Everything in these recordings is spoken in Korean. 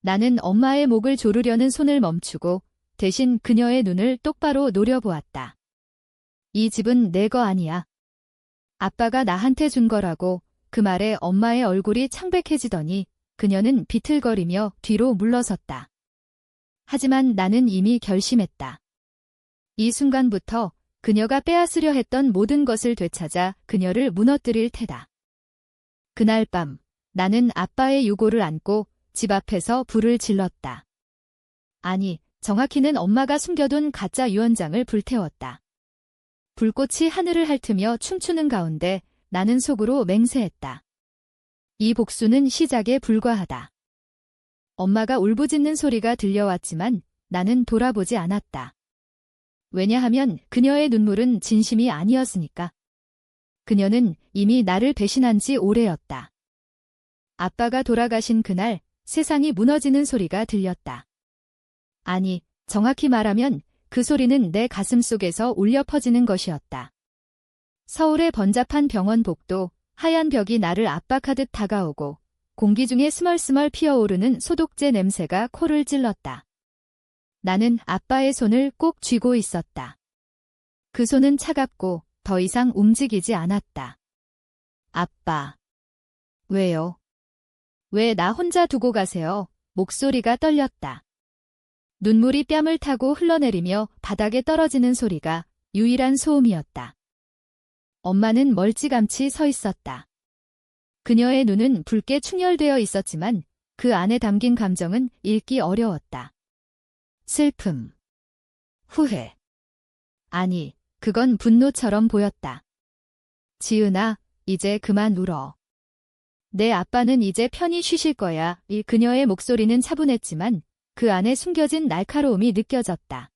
나는 엄마의 목을 조르려는 손을 멈추고 대신 그녀의 눈을 똑바로 노려보았다. 이 집은 내 거 아니야. 아빠가 나한테 준 거라고. 그 말에 엄마의 얼굴이 창백해지더니 그녀는 비틀거리며 뒤로 물러섰다. 하지만 나는 이미 결심했다. 이 순간부터 그녀가 빼앗으려 했던 모든 것을 되찾아 그녀를 무너뜨릴 테다. 그날 밤 나는 아빠의 유골을 안고 집 앞에서 불을 질렀다. 아니, 정확히는 엄마가 숨겨둔 가짜 유언장을 불태웠다. 불꽃이 하늘을 핥으며 춤추는 가운데 나는 속으로 맹세했다. 이 복수는 시작에 불과하다. 엄마가 울부짖는 소리가 들려왔지만 나는 돌아보지 않았다. 왜냐하면 그녀의 눈물은 진심이 아니었으니까. 그녀는 이미 나를 배신한 지 오래였다. 아빠가 돌아가신 그날 세상이 무너지는 소리가 들렸다. 아니, 정확히 말하면 그 소리는 내 가슴 속에서 울려 퍼지는 것이었다. 서울의 번잡한 병원 복도, 하얀 벽이 나를 압박하듯 다가오고 공기 중에 스멀스멀 피어오르는 소독제 냄새가 코를 찔렀다. 나는 아빠의 손을 꼭 쥐고 있었다. 그 손은 차갑고 더 이상 움직이지 않았다. 아빠. 왜요? 왜 나 혼자 두고 가세요? 목소리가 떨렸다. 눈물이 뺨을 타고 흘러내리며 바닥에 떨어지는 소리가 유일한 소음이었다. 엄마는 멀찌감치 서 있었다. 그녀의 눈은 붉게 충혈되어 있었지만 그 안에 담긴 감정은 읽기 어려웠다. 슬픔, 후회. 아니, 그건 분노처럼 보였다. 지은아, 이제 그만 울어. 내 아빠는 이제 편히 쉬실 거야. 이 그녀의 목소리는 차분했지만 그 안에 숨겨진 날카로움이 느껴졌다.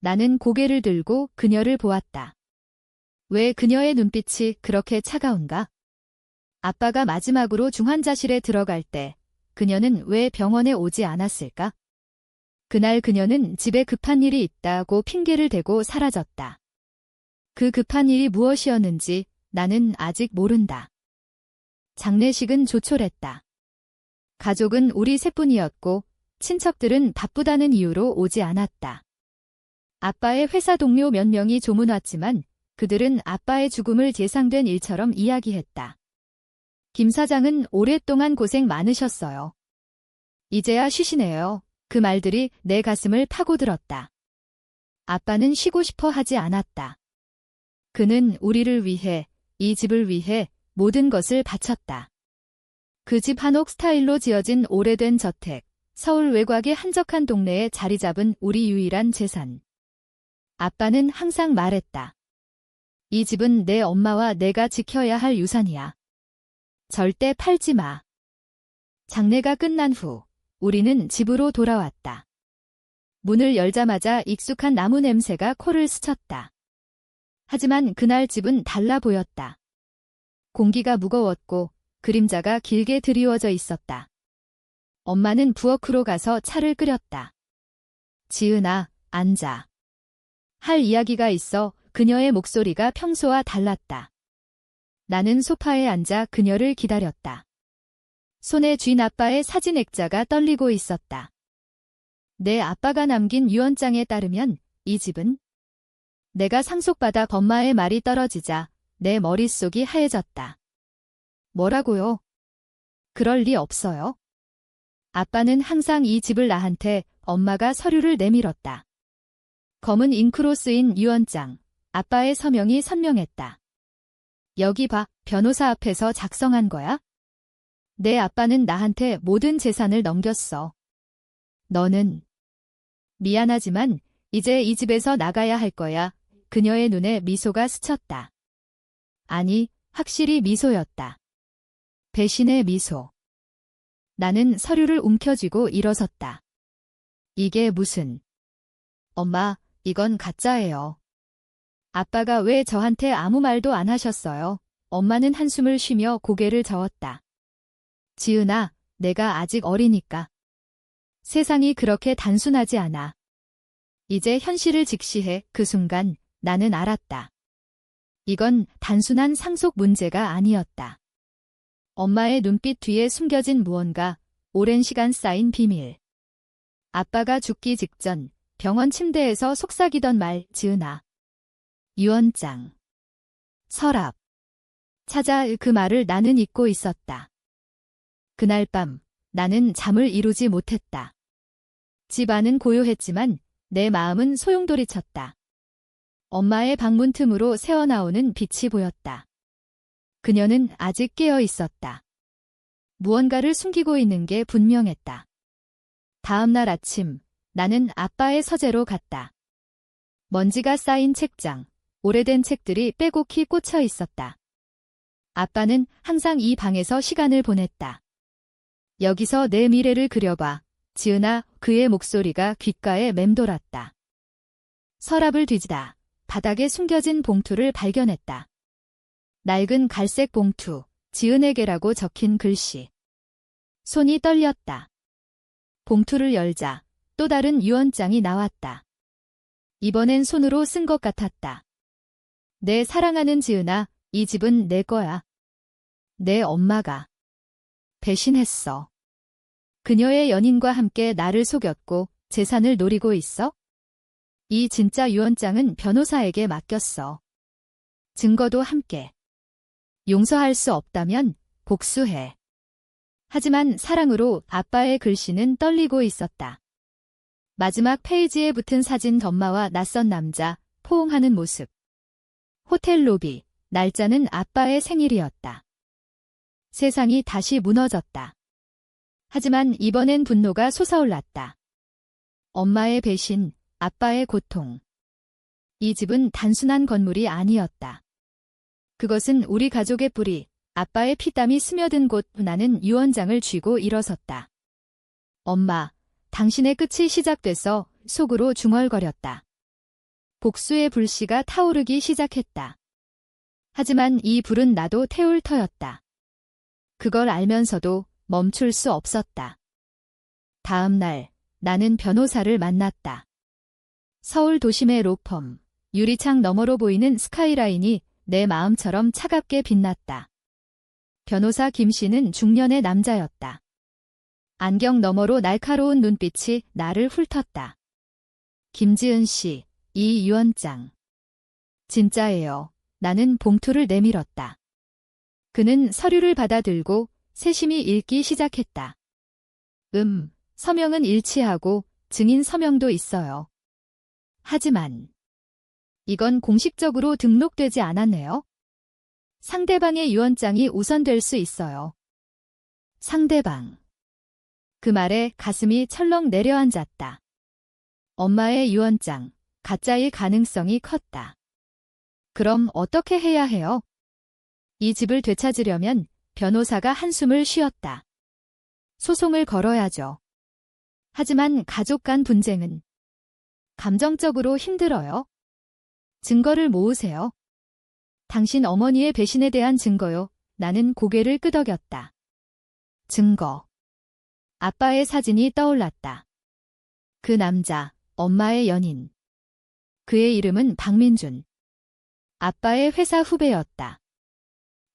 나는 고개를 들고 그녀를 보았다. 왜 그녀의 눈빛이 그렇게 차가운가? 아빠가 마지막으로 중환자실에 들어갈 때 그녀는 왜 병원에 오지 않았을까? 그날 그녀는 집에 급한 일이 있다고 핑계를 대고 사라졌다. 그 급한 일이 무엇이었는지 나는 아직 모른다. 장례식은 조촐했다. 가족은 우리 셋뿐이었고 친척들은 바쁘다는 이유로 오지 않았다. 아빠의 회사 동료 몇 명이 조문 왔지만 그들은 아빠의 죽음을 예상된 일처럼 이야기했다. 김 사장은 오랫동안 고생 많으셨어요. 이제야 쉬시네요. 그 말들이 내 가슴을 파고들었다. 아빠는 쉬고 싶어 하지 않았다. 그는 우리를 위해, 이 집을 위해 모든 것을 바쳤다. 그 집 한옥 스타일로 지어진 오래된 저택, 서울 외곽의 한적한 동네에 자리 잡은 우리 유일한 재산. 아빠는 항상 말했다. 이 집은 내 엄마와 내가 지켜야 할 유산이야. 절대 팔지 마. 장례가 끝난 후 우리는 집으로 돌아왔다. 문을 열자마자 익숙한 나무 냄새가 코를 스쳤다. 하지만 그날 집은 달라 보였다. 공기가 무거웠고 그림자가 길게 드리워져 있었다. 엄마는 부엌으로 가서 차를 끓였다. 지은아, 앉아. 할 이야기가 있어. 그녀의 목소리가 평소와 달랐다. 나는 소파에 앉아 그녀를 기다렸다. 손에 쥔 아빠의 사진 액자가 떨리고 있었다. 내 아빠가 남긴 유언장에 따르면 이 집은 내가 상속받아 엄마의 말이 떨어지자 내 머릿속이 하얘졌다. 뭐라고요? 그럴 리 없어요. 아빠는 항상 이 집을 나한테 엄마가 서류를 내밀었다. 검은 잉크로 쓰인 유언장, 아빠의 서명이 선명했다. 여기 봐, 변호사 앞에서 작성한 거야? 내 아빠는 나한테 모든 재산을 넘겼어. 너는 미안하지만 이제 이 집에서 나가야 할 거야. 그녀의 눈에 미소가 스쳤다. 아니, 확실히 미소였다. 배신의 미소. 나는 서류를 움켜쥐고 일어섰다. 이게 무슨... 엄마, 이건 가짜예요. 아빠가 왜 저한테 아무 말도 안 하셨어요? 엄마는 한숨을 쉬며 고개를 저었다. 지은아, 내가 아직 어리니까. 세상이 그렇게 단순하지 않아. 이제 현실을 직시해. 그 순간 나는 알았다. 이건 단순한 상속 문제가 아니었다. 엄마의 눈빛 뒤에 숨겨진 무언가, 오랜 시간 쌓인 비밀. 아빠가 죽기 직전 병원 침대에서 속삭이던 말 지은아. 유언장. 서랍. 찾아 그 말을 나는 잊고 있었다. 그날 밤 나는 잠을 이루지 못했다. 집 안은 고요했지만 내 마음은 소용돌이쳤다. 엄마의 방문 틈으로 새어나오는 빛이 보였다. 그녀는 아직 깨어 있었다. 무언가를 숨기고 있는 게 분명했다. 다음 날 아침 나는 아빠의 서재로 갔다. 먼지가 쌓인 책장, 오래된 책들이 빼곡히 꽂혀 있었다. 아빠는 항상 이 방에서 시간을 보냈다. 여기서 내 미래를 그려봐. 지은아, 그의 목소리가 귓가에 맴돌았다. 서랍을 뒤지다 바닥에 숨겨진 봉투를 발견했다. 낡은 갈색 봉투, 지은에게라고 적힌 글씨. 손이 떨렸다. 봉투를 열자 또 다른 유언장이 나왔다. 이번엔 손으로 쓴 것 같았다. 내 사랑하는 지은아, 이 집은 내 거야. 내 엄마가 배신했어. 그녀의 연인과 함께 나를 속였고 재산을 노리고 있어? 이 진짜 유언장은 변호사에게 맡겼어. 증거도 함께. 용서할 수 없다면 복수해. 하지만 사랑으로 아빠의 글씨는 떨리고 있었다. 마지막 페이지에 붙은 사진 엄마와 낯선 남자, 포옹하는 모습. 호텔 로비, 날짜는 아빠의 생일이었다. 세상이 다시 무너졌다. 하지만 이번엔 분노가 솟아올랐다. 엄마의 배신, 아빠의 고통. 이 집은 단순한 건물이 아니었다. 그것은 우리 가족의 뿌리, 아빠의 피땀이 스며든 곳. 나는 유언장을 쥐고 일어섰다. 엄마, 당신의 끝이 시작돼서 속으로 중얼거렸다. 복수의 불씨가 타오르기 시작했다. 하지만 이 불은 나도 태울 터였다. 그걸 알면서도 멈출 수 없었다. 다음 날 나는 변호사를 만났다. 서울 도심의 로펌, 유리창 너머로 보이는 스카이라인이 내 마음처럼 차갑게 빛났다. 변호사 김 씨는 중년의 남자였다. 안경 너머로 날카로운 눈빛이 나를 훑었다. 김지은 씨, 이 유언장. 진짜예요. 나는 봉투를 내밀었다. 그는 서류를 받아들고 세심히 읽기 시작했다. 서명은 일치하고 증인 서명도 있어요. 하지만 이건 공식적으로 등록되지 않았네요. 상대방의 유언장이 우선될 수 있어요. 상대방. 그 말에 가슴이 철렁 내려앉았다. 엄마의 유언장, 가짜일 가능성이 컸다. 그럼 어떻게 해야 해요? 이 집을 되찾으려면 변호사가 한숨을 쉬었다. 소송을 걸어야죠. 하지만 가족 간 분쟁은 감정적으로 힘들어요. 증거를 모으세요. 당신 어머니의 배신에 대한 증거요. 나는 고개를 끄덕였다. 증거. 아빠의 사진이 떠올랐다. 그 남자, 엄마의 연인. 그의 이름은 박민준. 아빠의 회사 후배였다.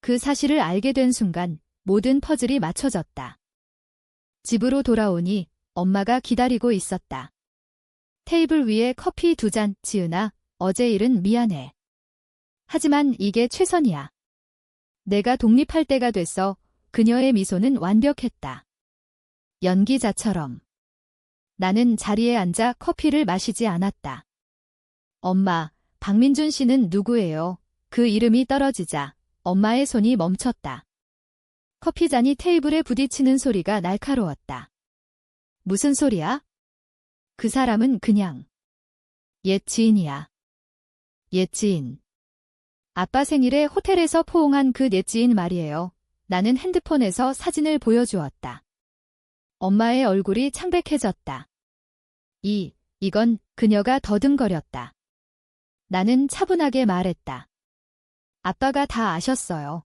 그 사실을 알게 된 순간 모든 퍼즐이 맞춰졌다. 집으로 돌아오니 엄마가 기다리고 있었다. 테이블 위에 커피 2잔, 지은아, 어제 일은 미안해. 하지만 이게 최선이야. 내가 독립할 때가 됐어. 그녀의 미소는 완벽했다. 연기자처럼. 나는 자리에 앉아 커피를 마시지 않았다. 엄마, 박민준 씨는 누구예요? 그 이름이 떨어지자 엄마의 손이 멈췄다. 커피잔이 테이블에 부딪히는 소리가 날카로웠다. 무슨 소리야? 그 사람은 그냥 옛 지인이야. 옛 지인. 아빠 생일에 호텔에서 포옹한 그 옛 지인 말이에요. 나는 핸드폰에서 사진을 보여주었다. 엄마의 얼굴이 창백해졌다. 이건 그녀가 더듬거렸다. 나는 차분하게 말했다. 아빠가 다 아셨어요.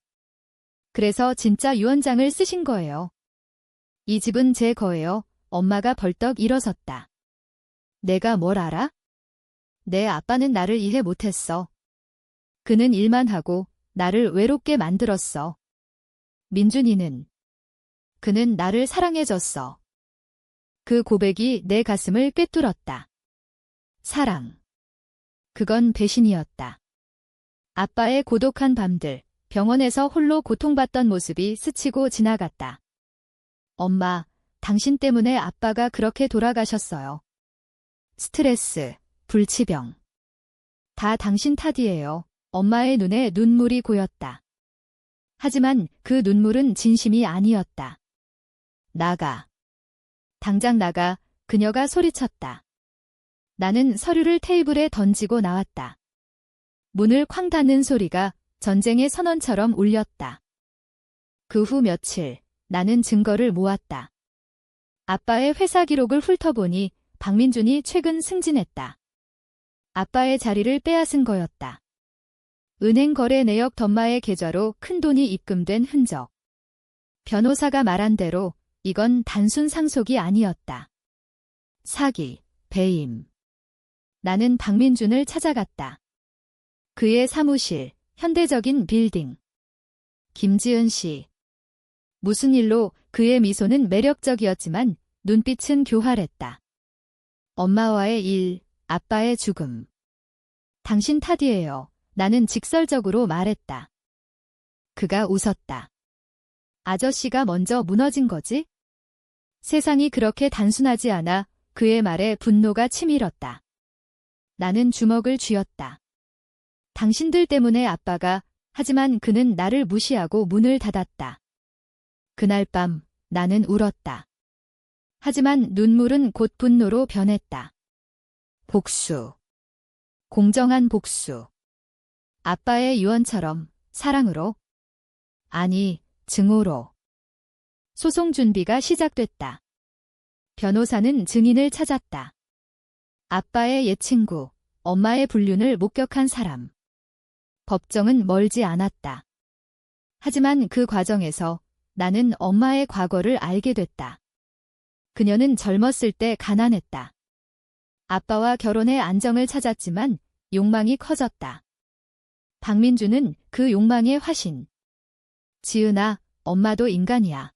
그래서 진짜 유언장을 쓰신 거예요. 이 집은 제 거예요. 엄마가 벌떡 일어섰다. 내가 뭘 알아? 내 아빠는 나를 이해 못했어. 그는 일만 하고 나를 외롭게 만들었어. 민준이는 그는 나를 사랑해줬어. 그 고백이 내 가슴을 꿰뚫었다. 사랑. 그건 배신이었다. 아빠의 고독한 밤들, 병원에서 홀로 고통받던 모습이 스치고 지나갔다. 엄마, 당신 때문에 아빠가 그렇게 돌아가셨어요. 스트레스, 불치병. 다 당신 탓이에요. 엄마의 눈에 눈물이 고였다. 하지만 그 눈물은 진심이 아니었다. 나가. 당장 나가. 그녀가 소리쳤다. 나는 서류를 테이블에 던지고 나왔다. 문을 쾅 닫는 소리가 전쟁의 선언처럼 울렸다. 그 후 며칠, 나는 증거를 모았다. 아빠의 회사 기록을 훑어보니 박민준이 최근 승진했다. 아빠의 자리를 빼앗은 거였다. 은행 거래 내역 덤마의 계좌로 큰돈이 입금된 흔적. 변호사가 말한 대로 이건 단순 상속이 아니었다. 사기, 배임. 나는 박민준을 찾아갔다. 그의 사무실, 현대적인 빌딩. 김지은 씨. 무슨 일로? 그의 미소는 매력적이었지만 눈빛은 교활했다. 엄마와의 일, 아빠의 죽음. 당신 탓이에요. 나는 직설적으로 말했다. 그가 웃었다. 아저씨가 먼저 무너진 거지? 세상이 그렇게 단순하지 않아. 그의 말에 분노가 치밀었다. 나는 주먹을 쥐었다. 당신들 때문에 아빠가, 하지만 그는 나를 무시하고 문을 닫았다. 그날 밤 나는 울었다. 하지만 눈물은 곧 분노로 변했다. 복수. 공정한 복수. 아빠의 유언처럼, 사랑으로. 아니, 증오로. 소송 준비가 시작됐다. 변호사는 증인을 찾았다. 아빠의 옛 친구, 엄마의 불륜을 목격한 사람. 법정은 멀지 않았다. 하지만 그 과정에서 나는 엄마의 과거를 알게 됐다. 그녀는 젊었을 때 가난했다. 아빠와 결혼해 안정을 찾았지만 욕망이 커졌다. 박민주는 그 욕망의 화신. 지은아, 엄마도 인간이야.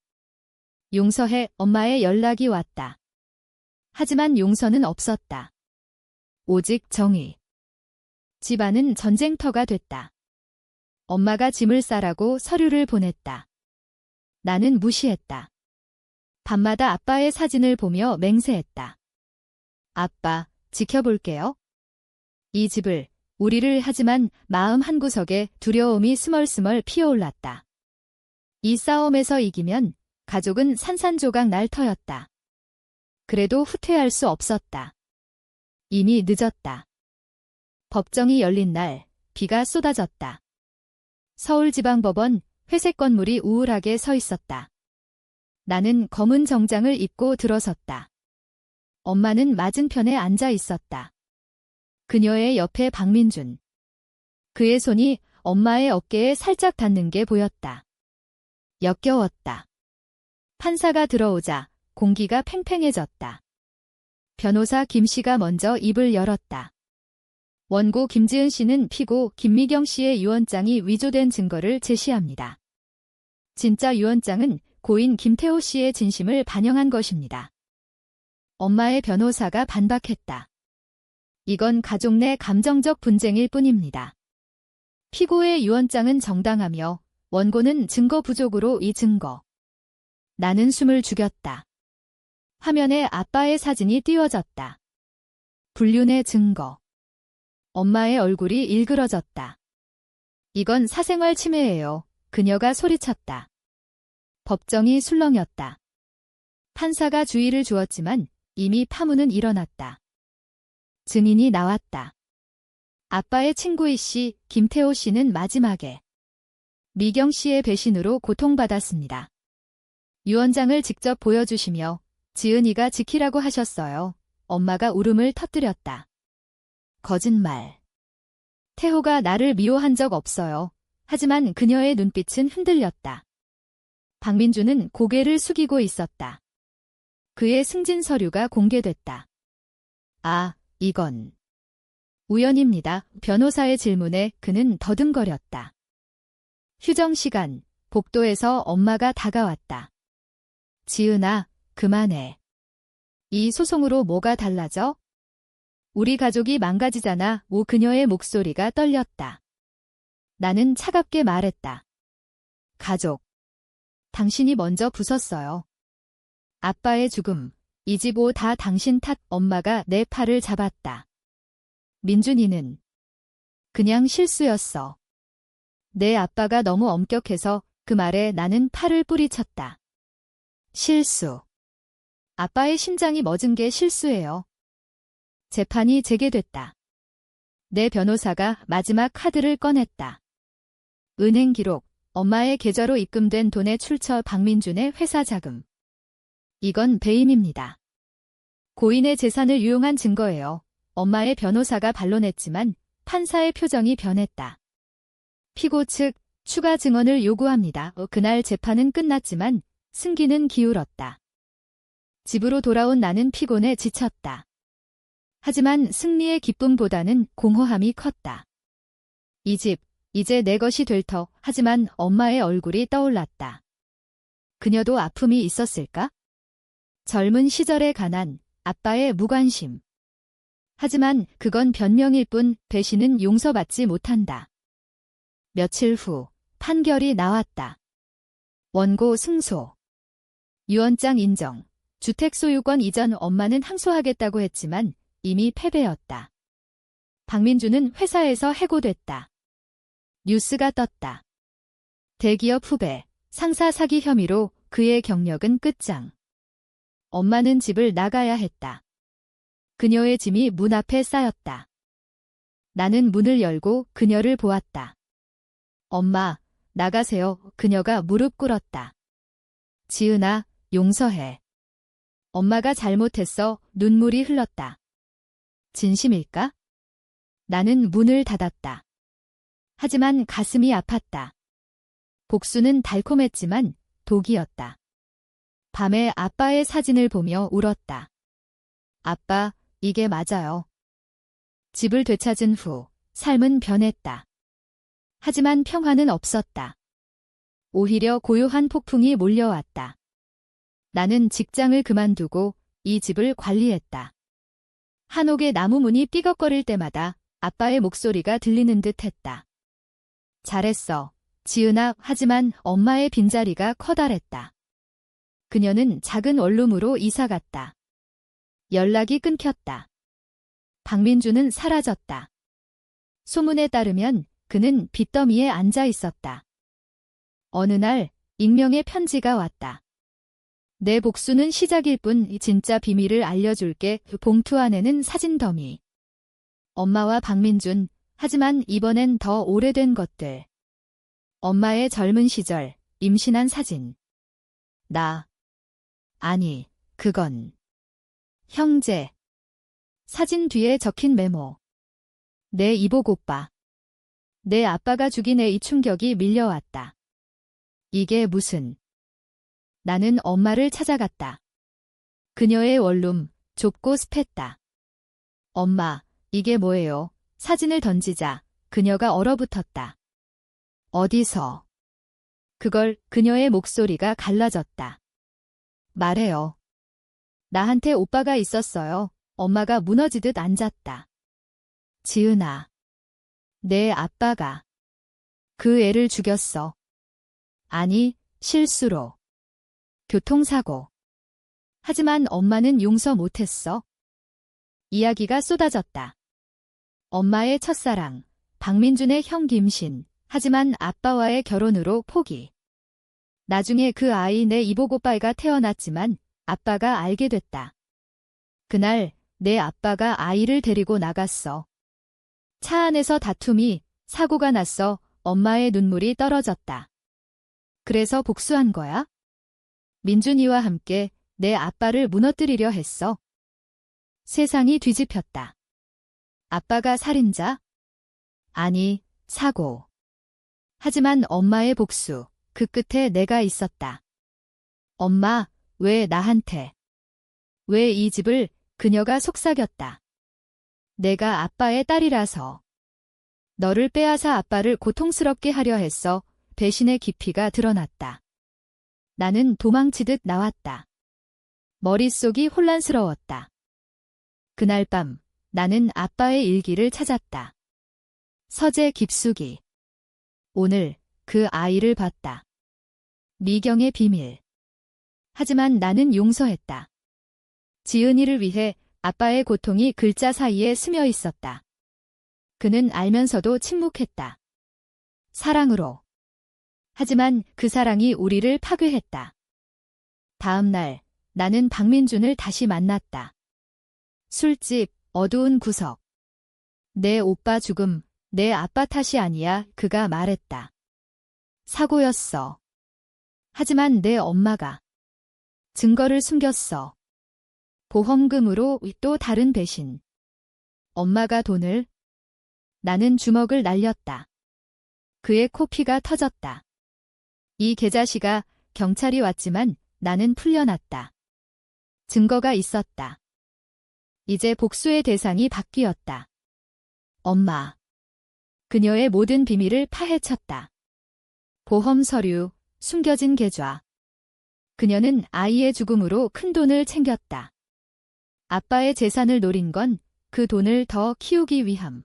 용서해. 엄마의 연락이 왔다. 하지만 용서는 없었다. 오직 정의. 집안은 전쟁터가 됐다. 엄마가 짐을 싸라고 서류를 보냈다. 나는 무시했다. 밤마다 아빠의 사진을 보며 맹세했다. 아빠, 지켜볼게요. 이 집을, 우리를. 하지만 마음 한구석에 두려움이 스멀스멀 피어올랐다. 이 싸움에서 이기면 가족은 산산조각 날 터였다. 그래도 후퇴할 수 없었다. 이미 늦었다. 법정이 열린 날, 비가 쏟아졌다. 서울지방법원, 회색 건물이 우울하게 서 있었다. 나는 검은 정장을 입고 들어섰다. 엄마는 맞은편에 앉아 있었다. 그녀의 옆에 박민준. 그의 손이 엄마의 어깨에 살짝 닿는 게 보였다. 역겨웠다. 판사가 들어오자 공기가 팽팽해졌다. 변호사 김 씨가 먼저 입을 열었다. 원고 김지은 씨는 피고 김미경 씨의 유언장이 위조된 증거를 제시합니다. 진짜 유언장은 고인 김태호 씨의 진심을 반영한 것입니다. 엄마의 변호사가 반박했다. 이건 가족 내 감정적 분쟁일 뿐입니다. 피고의 유언장은 정당하며 원고는 증거 부족으로 이 증거. 나는 숨을 죽였다. 화면에 아빠의 사진이 띄워졌다. 불륜의 증거. 엄마의 얼굴이 일그러졌다. 이건 사생활 침해예요. 그녀가 소리쳤다. 법정이 술렁였다. 판사가 주의를 주었지만 이미 파문은 일어났다. 증인이 나왔다. 아빠의 친구 이씨, 김태호 씨는 마지막에 미경 씨의 배신으로 고통받았습니다. 유언장을 직접 보여주시며 지은이가 지키라고 하셨어요. 엄마가 울음을 터뜨렸다. 거짓말. 태호가 나를 미워한 적 없어요. 하지만 그녀의 눈빛은 흔들렸다. 박민주는 고개를 숙이고 있었다. 그의 승진 서류가 공개됐다. 아, 이건 우연입니다. 변호사의 질문에 그는 더듬거렸다. 휴정 시간, 복도에서 엄마가 다가왔다. 지은아, 그만해. 이 소송으로 뭐가 달라져? 우리 가족이 망가지잖아. 그녀의 목소리가 떨렸다. 나는 차갑게 말했다. 가족. 당신이 먼저 부쉈어요. 아빠의 죽음, 이 집 다 당신 탓. 엄마가 내 팔을 잡았다. 민준이는 그냥 실수였어. 내 아빠가 너무 엄격해서 그 말에 나는 팔을 뿌리쳤다. 실수. 아빠의 심장이 멎은 게 실수예요. 재판이 재개됐다. 내 변호사가 마지막 카드를 꺼냈다. 은행 기록, 엄마의 계좌로 입금된 돈의 출처 박민준의 회사 자금. 이건 배임입니다. 고인의 재산을 유용한 증거예요. 엄마의 변호사가 반론했지만 판사의 표정이 변했다. 피고 측 추가 증언을 요구합니다. 그날 재판은 끝났지만 승기는 기울었다. 집으로 돌아온 나는 피곤해 지쳤다. 하지만 승리의 기쁨보다는 공허함이 컸다. 이 집, 이제 내 것이 될 터. 하지만 엄마의 얼굴이 떠올랐다. 그녀도 아픔이 있었을까? 젊은 시절의 가난, 아빠의 무관심. 하지만 그건 변명일 뿐 배신은 용서받지 못한다. 며칠 후 판결이 나왔다. 원고 승소. 유언장 인정. 주택 소유권 이전. 엄마는 항소하겠다고 했지만 이미 패배였다. 박민준은 회사에서 해고됐다. 뉴스가 떴다. 대기업 후배, 상사 사기 혐의로 그의 경력은 끝장. 엄마는 집을 나가야 했다. 그녀의 짐이 문 앞에 쌓였다. 나는 문을 열고 그녀를 보았다. 엄마, 나가세요. 그녀가 무릎 꿇었다. 지은아, 용서해. 엄마가 잘못했어. 눈물이 흘렀다. 진심일까? 나는 문을 닫았다. 하지만 가슴이 아팠다. 복수는 달콤했지만 독이었다. 밤에 아빠의 사진을 보며 울었다. 아빠, 이게 맞아요. 집을 되찾은 후 삶은 변했다. 하지만 평화는 없었다. 오히려 고요한 폭풍이 몰려왔다. 나는 직장을 그만두고 이 집을 관리했다. 한옥의 나무 문이 삐걱거릴 때마다 아빠의 목소리가 들리는 듯 했다. 잘했어, 지은아. 하지만 엄마의 빈자리가 커다랬다. 그녀는 작은 원룸으로 이사갔다. 연락이 끊겼다. 박민준은 사라졌다. 소문에 따르면 그는 빚더미에 앉아 있었다. 어느 날 익명의 편지가 왔다. 내 복수는 시작일 뿐. 진짜 비밀을 알려줄게. 봉투 안에는 사진 더미. 엄마와 박민준. 하지만 이번엔 더 오래된 것들. 엄마의 젊은 시절, 임신한 사진. 아니, 그건. 형제. 사진 뒤에 적힌 메모. 내 이복 오빠. 내 아빠가 죽인 애. 이 충격이 밀려왔다. 이게 무슨. 나는 엄마를 찾아갔다. 그녀의 원룸, 좁고 습했다. 엄마, 이게 뭐예요? 사진을 던지자 그녀가 얼어붙었다. 어디서? 그걸. 그녀의 목소리가 갈라졌다. 말해요. 나한테 오빠가 있었어요. 엄마가 무너지듯 앉았다. 지은아. 내 아빠가 그 애를 죽였어. 아니, 실수로. 교통사고. 하지만 엄마는 용서 못했어. 이야기가 쏟아졌다. 엄마의 첫사랑, 박민준의 형 김신. 하지만 아빠와의 결혼으로 포기. 나중에 그 아이 내 이복 오빠가 태어났지만 아빠가 알게 됐다. 그날 내 아빠가 아이를 데리고 나갔어. 차 안에서 다툼이, 사고가 났어. 엄마의 눈물이 떨어졌다. 그래서 복수한 거야? 민준이와 함께 내 아빠를 무너뜨리려 했어. 세상이 뒤집혔다. 아빠가 살인자? 아니, 사고. 하지만 엄마의 복수, 그 끝에 내가 있었다. 엄마, 왜 나한테? 왜 이 집을? 그녀가 속삭였다. 내가 아빠의 딸이라서. 너를 빼앗아 아빠를 고통스럽게 하려 했어. 배신의 깊이가 드러났다. 나는 도망치듯 나왔다. 머릿속이 혼란스러웠다. 그날 밤 나는 아빠의 일기를 찾았다. 서재 깊숙이. 오늘 그 아이를 봤다. 미경의 비밀. 하지만 나는 용서했다. 지은이를 위해 아빠의 고통이 글자 사이에 스며 있었다. 그는 알면서도 침묵했다. 사랑으로. 하지만 그 사랑이 우리를 파괴했다. 다음 날 나는 박민준을 다시 만났다. 술집, 어두운 구석. 내 오빠 죽음, 내 아빠 탓이 아니야, 그가 말했다. 사고였어. 하지만 내 엄마가 증거를 숨겼어. 보험금으로 또 다른 배신. 엄마가 돈을. 나는 주먹을 날렸다. 그의 코피가 터졌다. 이 계자씨가 경찰이 왔지만 나는 풀려났다. 증거가 있었다. 이제 복수의 대상이 바뀌었다. 엄마. 그녀의 모든 비밀을 파헤쳤다. 보험 서류, 숨겨진 계좌. 그녀는 아이의 죽음으로 큰 돈을 챙겼다. 아빠의 재산을 노린 건 그 돈을 더 키우기 위함.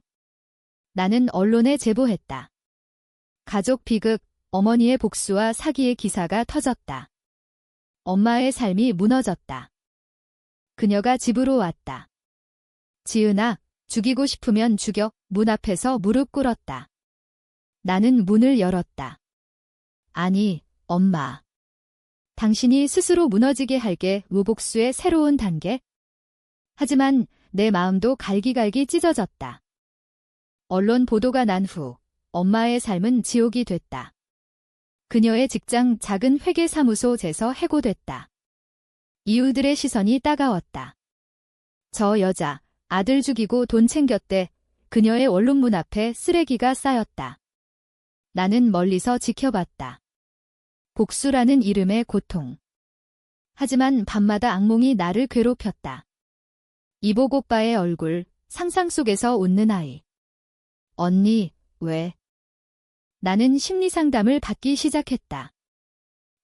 나는 언론에 제보했다. 가족 비극, 어머니의 복수와 사기의 기사가 터졌다. 엄마의 삶이 무너졌다. 그녀가 집으로 왔다. 지은아, 죽이고 싶으면 죽여. 문 앞에서 무릎 꿇었다. 나는 문을 열었다. 아니, 엄마. 당신이 스스로 무너지게 할게. 무복수의 새로운 단계. 하지만 내 마음도 갈기갈기 찢어졌다. 언론 보도가 난 후 엄마의 삶은 지옥이 됐다. 그녀의 직장 작은 회계사무소에서 해고됐다. 이웃들의 시선이 따가웠다. 저 여자, 아들 죽이고 돈 챙겼대. 그녀의 원룸문 앞에 쓰레기가 쌓였다. 나는 멀리서 지켜봤다. 복수라는 이름의 고통. 하지만 밤마다 악몽이 나를 괴롭혔다. 이복 오빠의 얼굴, 상상 속에서 웃는 아이. 언니, 왜? 나는 심리상담을 받기 시작했다.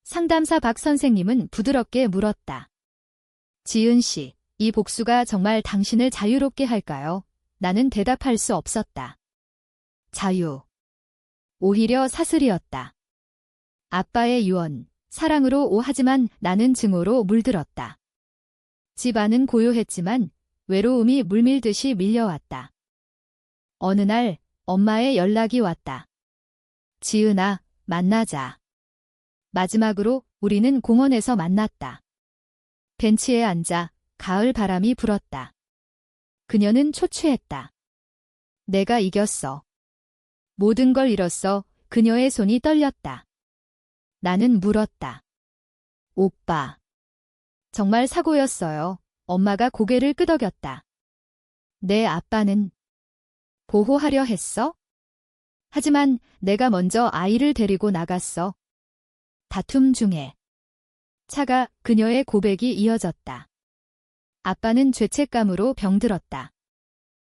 상담사 박 선생님은 부드럽게 물었다. 지은 씨, 이 복수가 정말 당신을 자유롭게 할까요? 나는 대답할 수 없었다. 자유. 오히려 사슬이었다. 아빠의 유언, 사랑으로 하지만 나는 증오로 물들었다. 집안은 고요했지만 외로움이 물밀듯이 밀려왔다. 어느 날 엄마의 연락이 왔다. 지은아, 만나자. 마지막으로 우리는 공원에서 만났다. 벤치에 앉아 가을 바람이 불었다. 그녀는 초췌했다. 내가 이겼어. 모든 걸 잃었어. 그녀의 손이 떨렸다. 나는 물었다. 오빠. 정말 사고였어요. 엄마가 고개를 끄덕였다. 내 아빠는 보호하려 했어? 하지만 내가 먼저 아이를 데리고 나갔어. 다툼 중에 차가 그녀의 고백이 이어졌다. 아빠는 죄책감으로 병들었다.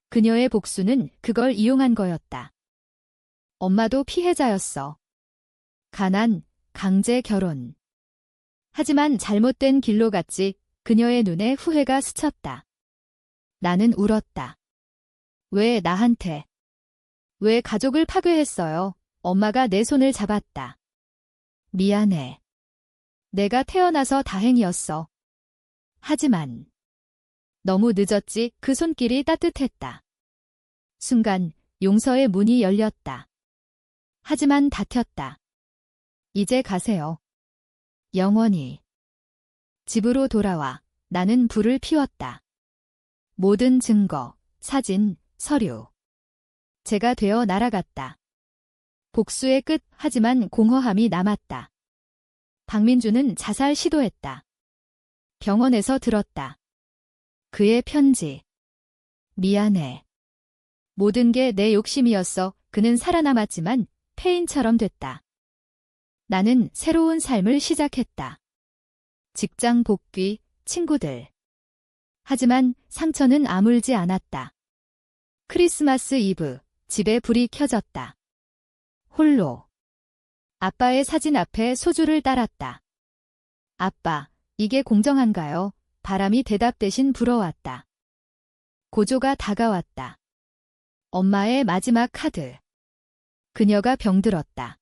그녀의 복수는 그걸 이용한 거였다. 엄마도 피해자였어. 가난, 강제 결혼. 하지만 잘못된 길로 갔지. 그녀의 눈에 후회가 스쳤다. 나는 울었다. 왜 나한테? 왜 가족을 파괴했어요? 엄마가 내 손을 잡았다. 미안해. 내가 태어나서 다행이었어. 하지만 너무 늦었지. 그 손길이 따뜻했다. 순간 용서의 문이 열렸다. 하지만 닫혔다. 이제 가세요. 영원히. 집으로 돌아와 나는 불을 피웠다. 모든 증거, 사진, 서류. 제가 되어 날아갔다. 복수의 끝. 하지만 공허함이 남았다. 박민주는 자살 시도했다. 병원에서 들었다. 그의 편지. 미안해. 모든 게 내 욕심이었어. 그는 살아남았지만 폐인처럼 됐다. 나는 새로운 삶을 시작했다. 직장 복귀, 친구들. 하지만 상처는 아물지 않았다. 크리스마스 이브, 집에 불이 켜졌다. 홀로. 아빠의 사진 앞에 소주를 따랐다. 아빠, 이게 공정한가요? 바람이 대답 대신 불어왔다. 고조가 다가왔다. 엄마의 마지막 카드. 그녀가 병들었다.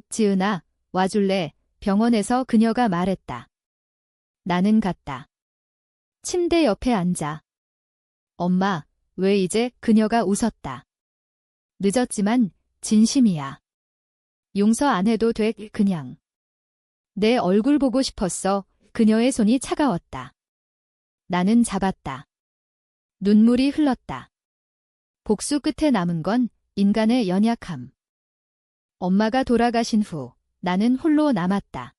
지은아, 와줄래? 병원에서 그녀가 말했다. 나는 갔다. 침대 옆에 앉아. 엄마, 왜 이제? 그녀가 웃었다. 늦었지만 진심이야. 용서 안 해도 돼, 그냥. 내 얼굴 보고 싶었어. 그녀의 손이 차가웠다. 나는 잡았다. 눈물이 흘렀다. 복수 끝에 남은 건 인간의 연약함. 엄마가 돌아가신 후 나는 홀로 남았다.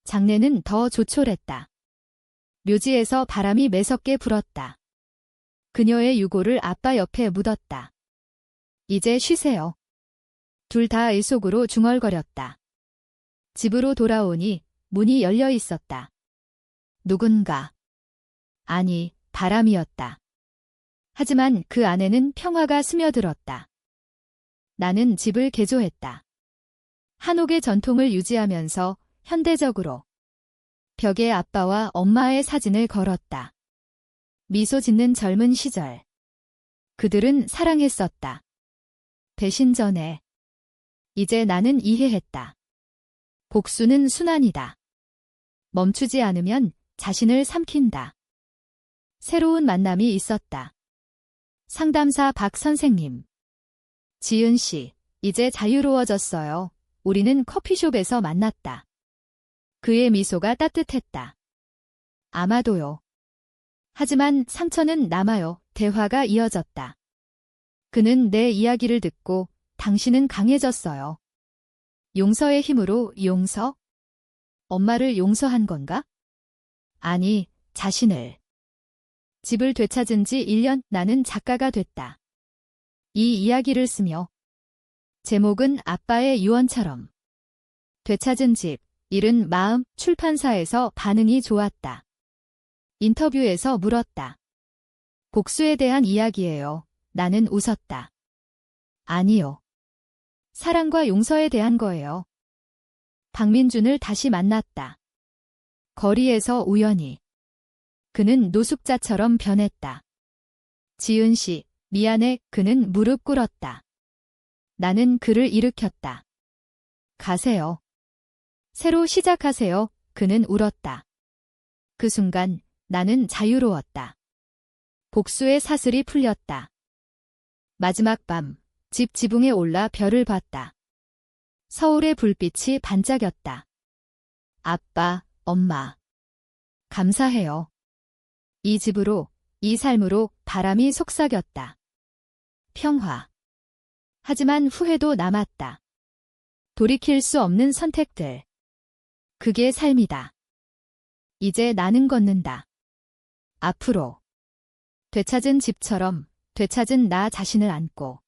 장례는 더 조촐했다. 묘지에서 바람이 매섭게 불었다. 그녀의 유골을 아빠 옆에 묻었다. 이제 쉬세요. 둘 다 일속으로 중얼거렸다. 집으로 돌아오니 문이 열려 있었다. 누군가. 아니, 바람이었다. 하지만 그 안에는 평화가 스며들었다. 나는 집을 개조했다. 한옥의 전통을 유지하면서 현대적으로. 벽에 아빠와 엄마의 사진을 걸었다. 미소 짓는 젊은 시절. 그들은 사랑했었다. 배신 전에. 이제 나는 이해했다. 복수는 순환이다. 멈추지 않으면 자신을 삼킨다. 새로운 만남이 있었다. 상담사 박 선생님. 지은 씨, 이제 자유로워졌어요. 우리는 커피숍에서 만났다. 그의 미소가 따뜻했다. 아마도요. 하지만 상처는 남아요. 대화가 이어졌다. 그는 내 이야기를 듣고 당신은 강해졌어요. 용서의 힘으로 용서? 엄마를 용서한 건가? 아니, 자신을. 집을 되찾은 지 1년 나는 작가가 됐다. 이 이야기를 쓰며 제목은 아빠의 유언처럼. 되찾은 집, 잃은 마음. 출판사에서 반응이 좋았다. 인터뷰에서 물었다. 복수에 대한 이야기예요. 나는 웃었다. 아니요. 사랑과 용서에 대한 거예요. 박민준을 다시 만났다. 거리에서 우연히. 그는 노숙자처럼 변했다. 지은 씨, 미안해. 그는 무릎 꿇었다. 나는 그를 일으켰다. 가세요. 새로 시작하세요. 그는 울었다. 그 순간 나는 자유로웠다. 복수의 사슬이 풀렸다. 마지막 밤, 집 지붕에 올라 별을 봤다. 서울의 불빛이 반짝였다. 아빠, 엄마. 감사해요. 이 집으로, 이 삶으로 바람이 속삭였다. 평화. 하지만 후회도 남았다. 돌이킬 수 없는 선택들. 그게 삶이다. 이제 나는 걷는다. 앞으로. 되찾은 집처럼 되찾은 나 자신을 안고.